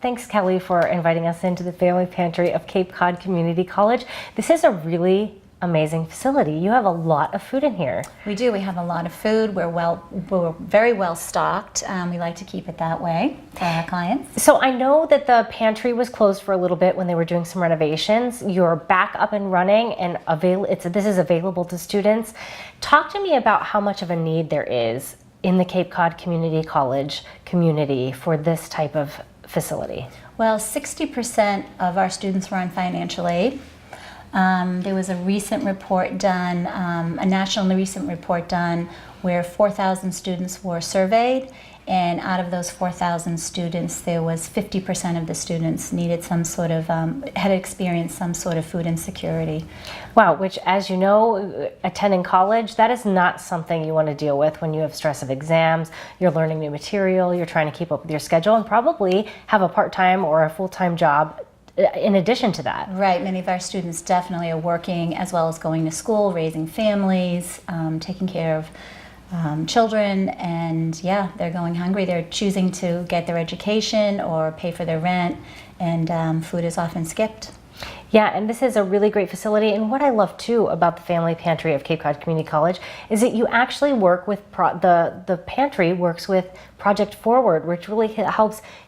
Thanks, Kelly, for inviting us into the Family Pantry of Cape Cod Community College. This is a really amazing facility. You have a lot of food in here. We do. We have a lot of food. We're very well stocked. We like to keep it that way for our clients. So I know that the pantry was closed for a little bit when they were doing some renovations. You're back up and running, and this is available to students. Talk to me about how much of a need there is in the Cape Cod Community College community for this type of facility. Well, 60% of our students were on financial aid. There was a recent report done, a national recent report done, where 4,000 students were surveyed, and out of those 4,000 students, there was 50% of the students needed some sort of, had experienced some sort of food insecurity. Wow, which, as you know, attending college, that is not something you want to deal with when you have stress of exams, you're learning new material, you're trying to keep up with your schedule, and probably have a part-time or a full-time job in addition to that. Right, many of our students definitely are working as well as going to school, raising families, taking care of children, and yeah, they're going hungry. They're choosing to get their education or pay for their rent, and food is often skipped. Yeah, and this is a really great facility, and what I love too about the Family Pantry of Cape Cod Community College is that you actually work with, the pantry works with Project Forward, which really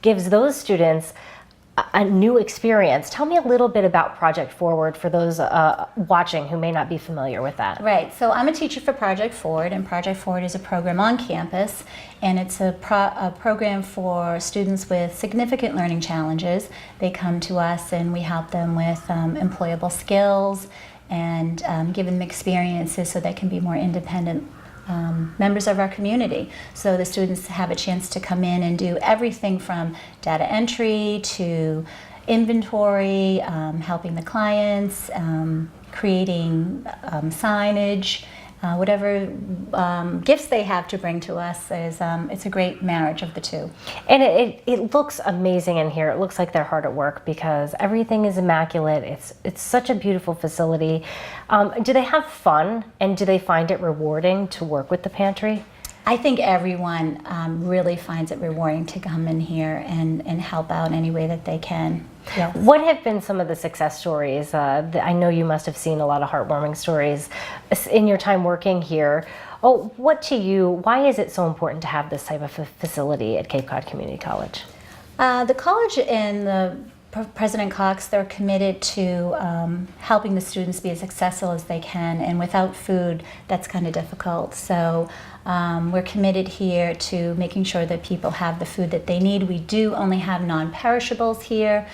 gives those students a new experience. Tell me a little bit about Project Forward for those watching who may not be familiar with that. Right, so I'm a teacher for Project Forward, and Project Forward is a program on campus, and it's a program for students with significant learning challenges. They come to us and we help them with employable skills and give them experiences so they can be more independent members of our community. So the students have a chance to come in and do everything from data entry to inventory, helping the clients, creating signage, whatever gifts they have to bring to us. It's a great marriage of the two. And it looks amazing in here. It looks like they're hard at work because everything is immaculate. It's such a beautiful facility. Do they have fun, and do they find it rewarding to work with the pantry? I think everyone really finds it rewarding to come in here and help out any way that they can. Yes. What have been some of the success stories? I know you must have seen a lot of heartwarming stories in your time working here. Oh, why is it so important to have this type of facility at Cape Cod Community College? The college and President Cox, they're committed to helping the students be as successful as they can, and without food, that's kind of difficult. So we're committed here to making sure that people have the food that they need. We do only have non-perishables here.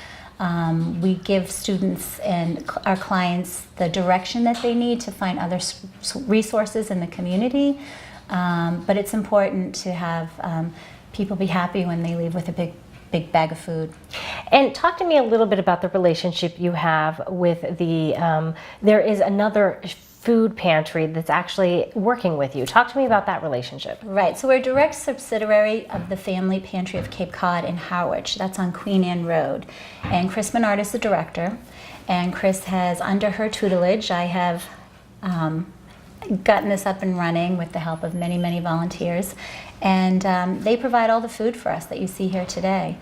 We give students and our clients the direction that they need to find other resources in the community, but it's important to have people be happy when they leave with a big bag of food. And talk to me a little bit about the relationship you have with there is another food pantry that's actually working with you. Talk to me about that relationship. Right, so we're a direct subsidiary of the Family Pantry of Cape Cod in Harwich. That's on Queen Anne Road. And Chris Menard is the director. And Chris has, under her tutelage, I have gotten this up and running with the help of many, many volunteers. And they provide all the food for us that you see here today.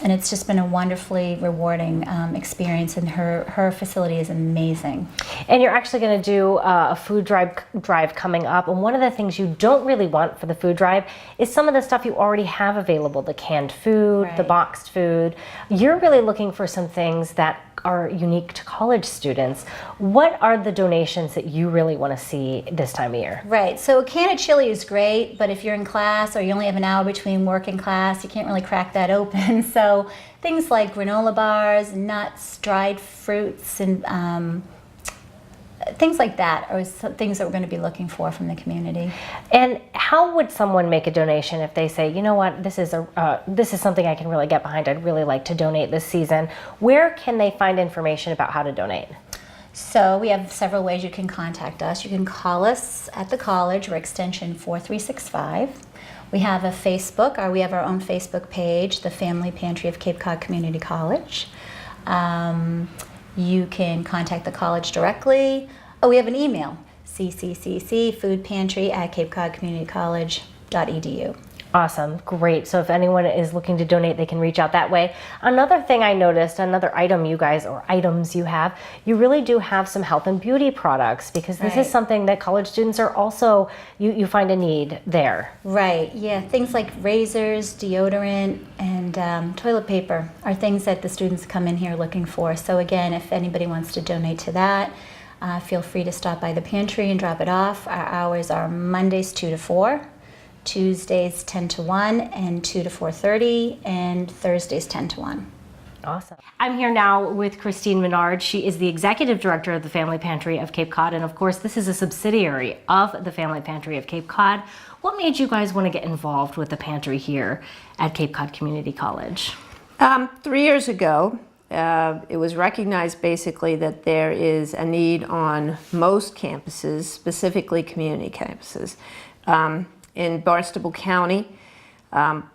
And it's just been a wonderfully rewarding experience, and her facility is amazing. And you're actually going to do a food drive coming up, and one of the things you don't really want for the food drive is some of the stuff you already have available, the canned food, right, the boxed food. You're really looking for some things that are unique to college students. What are the donations that you really want to see this time of year? Right, so a can of chili is great, but if you're in class or you only have an hour between work and class, you can't really crack that open. So things like granola bars, nuts, dried fruits, and things like that are things that we're going to be looking for from the community. And how would someone make a donation if they say, you know what, this is something I can really get behind. I'd really like to donate this season. Where can they find information about how to donate? So we have several ways you can contact us. You can call us at the college. We're extension 4365. We have a Facebook, or we have our own Facebook page, the Family Pantry of Cape Cod Community College. You can contact the college directly. Oh, we have an email, CCCC foodpantry@capecodcommunitycollege.edu. Awesome, great. So if anyone is looking to donate, they can reach out that way. Another thing I noticed, another item you guys, or items you have, you really do have some health and beauty products, because this is something that college students are also, you find a need there. Right, yeah. Things like razors, deodorant, and toilet paper are things that the students come in here looking for. So again, if anybody wants to donate to that, feel free to stop by the pantry and drop it off. Our hours are Mondays 2 to 4. Tuesdays 10 to 1 and 2 to 4:30, and Thursdays 10 to 1. Awesome. I'm here now with Christine Menard. She is the executive director of the Family Pantry of Cape Cod, and of course this is a subsidiary of the Family Pantry of Cape Cod. What made you guys want to get involved with the pantry here at Cape Cod Community College? 3 years ago, it was recognized basically that there is a need on most campuses, specifically community campuses. In Barnstable County,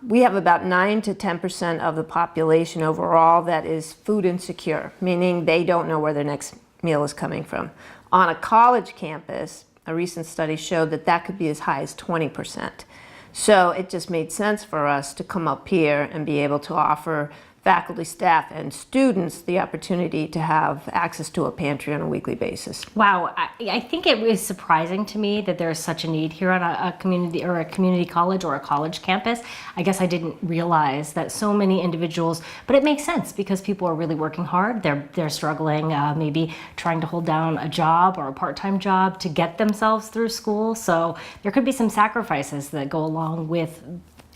we have about 9 to 10% of the population overall that is food insecure, meaning they don't know where their next meal is coming from. On a college campus, a recent study showed that that could be as high as 20%. So it just made sense for us to come up here and be able to offer faculty, staff, and students the opportunity to have access to a pantry on a weekly basis. Wow, I think it was surprising to me that there is such a need here on a community or a community college or a college campus. I guess I didn't realize that so many individuals, but it makes sense because people are really working hard. They're struggling, maybe trying to hold down a job or a part-time job to get themselves through school. So there could be some sacrifices that go along with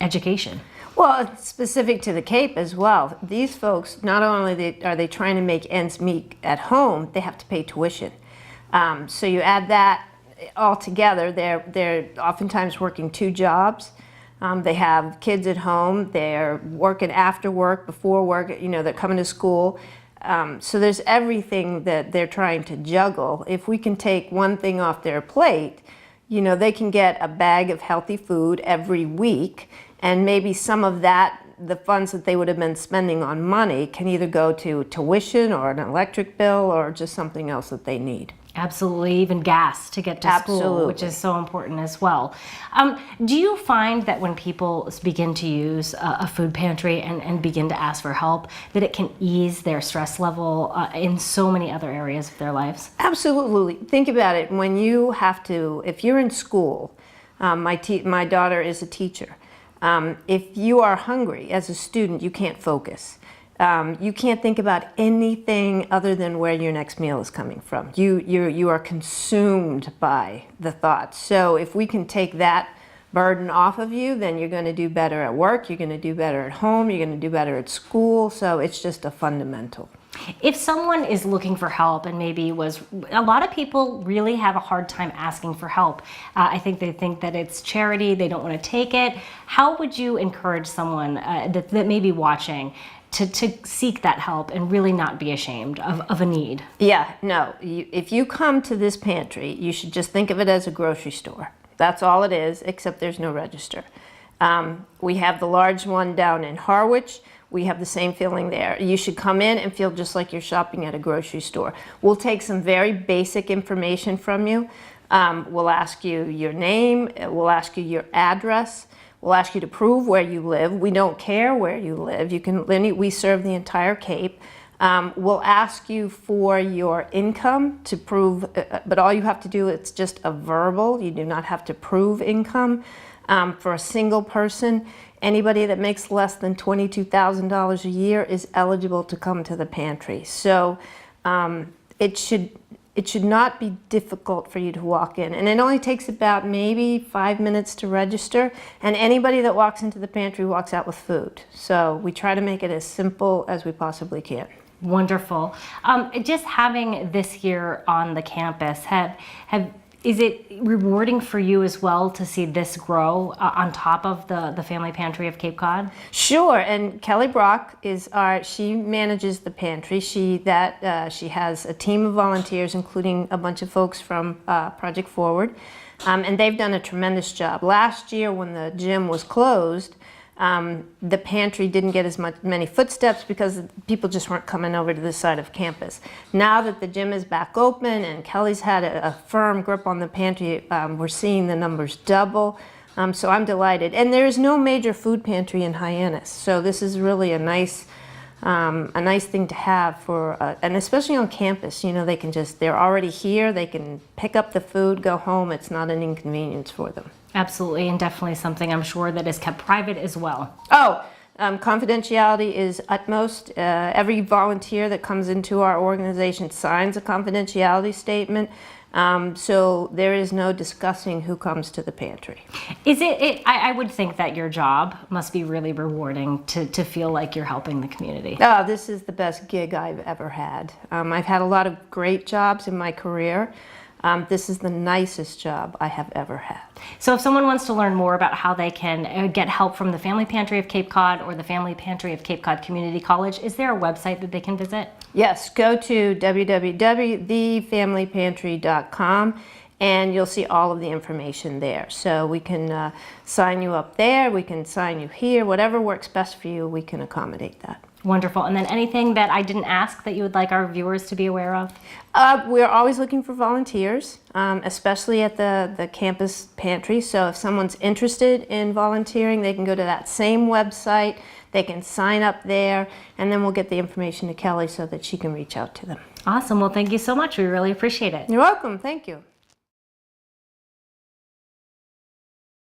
education. Well, it's specific to the Cape as well. These folks, not only are they trying to make ends meet at home, they have to pay tuition. So you add that all together, they're oftentimes working 2 jobs. They have kids at home, they're working after work, before work, they're coming to school. So there's everything that they're trying to juggle. If we can take one thing off their plate, they can get a bag of healthy food every week, and maybe some of that, the funds that they would have been spending on money, can either go to tuition or an electric bill or just something else that they need. Absolutely, even gas to get to school, which is so important as well. Do you find that when people begin to use a food pantry and begin to ask for help, that it can ease their stress level in so many other areas of their lives? Absolutely. Think about it. When you have to, if you're in school, my daughter is a teacher. If you are hungry as a student, you can't focus. You can't think about anything other than where your next meal is coming from. You are consumed by the thoughts. So if we can take that burden off of you, then you're going to do better at work, you're going to do better at home, you're going to do better at school. So it's just a fundamental. If someone is looking for help and maybe a lot of people really have a hard time asking for help. I think they think that it's charity, they don't want to take it. How would you encourage someone that may be watching to seek that help and really not be ashamed of a need? Yeah, no, if you come to this pantry, you should just think of it as a grocery store. That's all it is, except there's no register. We have the large one down in Harwich. We have the same feeling there. You should come in and feel just like you're shopping at a grocery store. We'll take some very basic information from you. We'll ask you your name, we'll ask you your address, we'll ask you to prove where you live. We don't care where you live. We serve the entire Cape. We'll ask you for your income to prove, but all you have to do, it's just a verbal. You do not have to prove income. For a single person, anybody that makes less than $22,000 a year is eligible to come to the pantry. So it should not be difficult for you to walk in. And it only takes about maybe 5 minutes to register. And anybody that walks into the pantry walks out with food. So we try to make it as simple as we possibly can. Wonderful. Just having this here on the campus, is it rewarding for you as well to see this grow on top of the Family Pantry of Cape Cod? Sure, and Kelly Brock she manages the pantry. She has a team of volunteers, including a bunch of folks from Project Forward, and they've done a tremendous job. Last year when the gym was closed, the pantry didn't get as many footsteps because people just weren't coming over to this side of campus. Now that the gym is back open and Kelly's had a firm grip on the pantry, we're seeing the numbers double. So I'm delighted. And there is no major food pantry in Hyannis, so this is really a nice thing to have for, and especially on campus, you know, they're already here, they can pick up the food, go home, it's not an inconvenience for them. Absolutely, and definitely something I'm sure that is kept private as well. Oh, confidentiality is utmost. Every volunteer that comes into our organization signs a confidentiality statement. So there is no discussing who comes to the pantry. I would think that your job must be really rewarding to feel like you're helping the community. Oh, this is the best gig I've ever had. I've had a lot of great jobs in my career. This is the nicest job I have ever had. So if someone wants to learn more about how they can get help from the Family Pantry of Cape Cod or the Family Pantry of Cape Cod Community College, is there a website that they can visit? Yes, go to www.thefamilypantry.com and you'll see all of the information there. So we can sign you up there, we can sign you here, whatever works best for you, we can accommodate that. Wonderful. And then anything that I didn't ask that you would like our viewers to be aware of? We're always looking for volunteers, especially at the campus pantry. So if someone's interested in volunteering, they can go to that same website, they can sign up there, and then we'll get the information to Kelly so that she can reach out to them. Awesome. Well, thank you so much. We really appreciate it. You're welcome. Thank you.